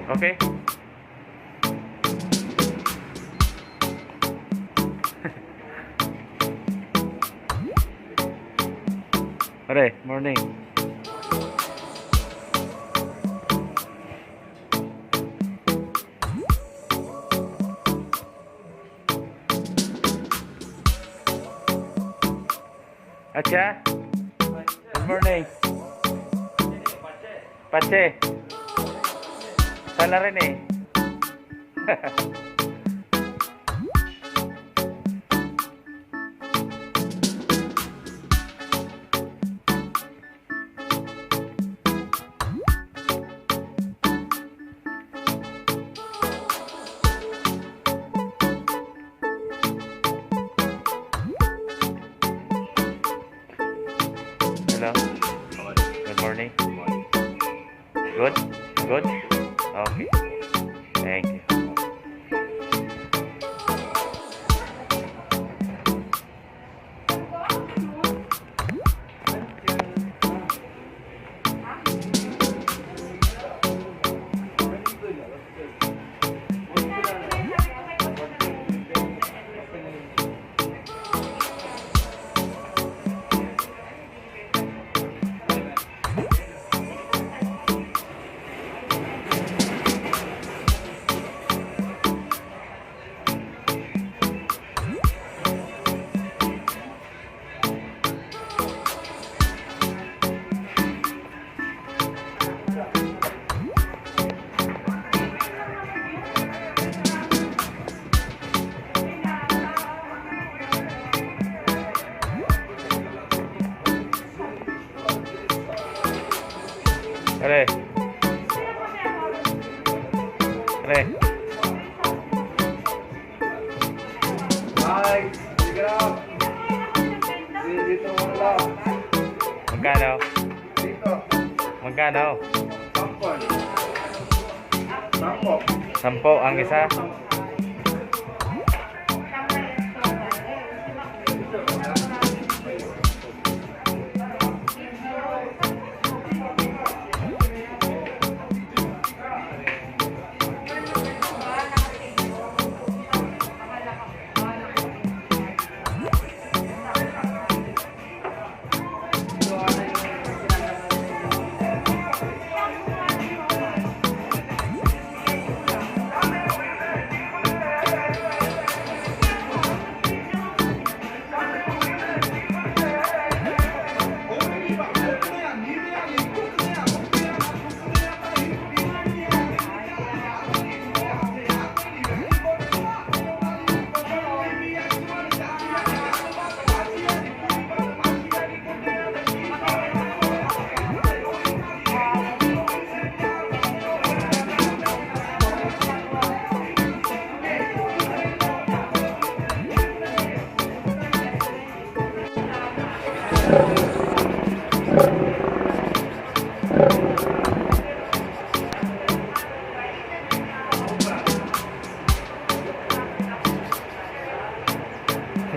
Okay? Pare, morning. Acha? Good morning. Pache. Sana rin eh. Hello. Good morning. Good? Good? Okay. Thank you. Pare. Pare. Hi, Grab. Dito wala. Magkano? Dito. Magkano? Sampol. Sampo. 10 ang isa.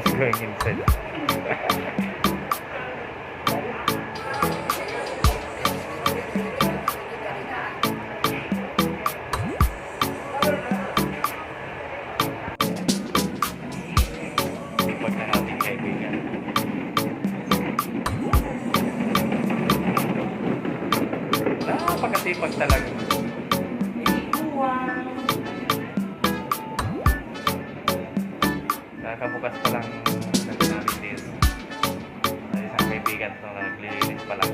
It's going inside. Sipag ng ating kaibigan. Napakasipag talaga. Kakabukas pa lang namin dito. Ay, isang kaibigan ito na naglilinis pa lang.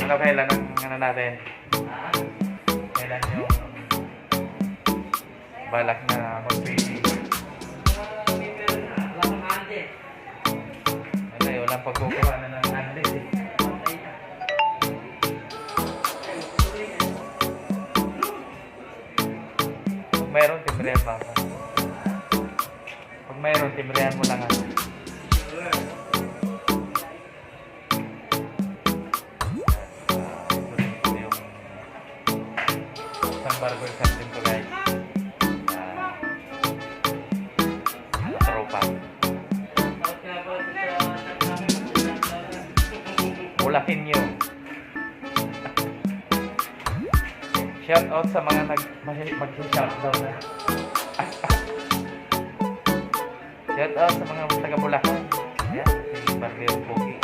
Ano kailan ang ano natin? Kailan yung balak na mag-pili? Wala eh, walang pagkukuha na ng anlis eh. Pag mayroon, timbrihan pa. Pag mayroon, timbrihan mo lang ako. barber shop din to guys. Tropa. Ulahin nyo. Shout out sa mga mag-shoutout na. Shout out sa mga taga Bulacan. Ayan, si Barberong Pogi.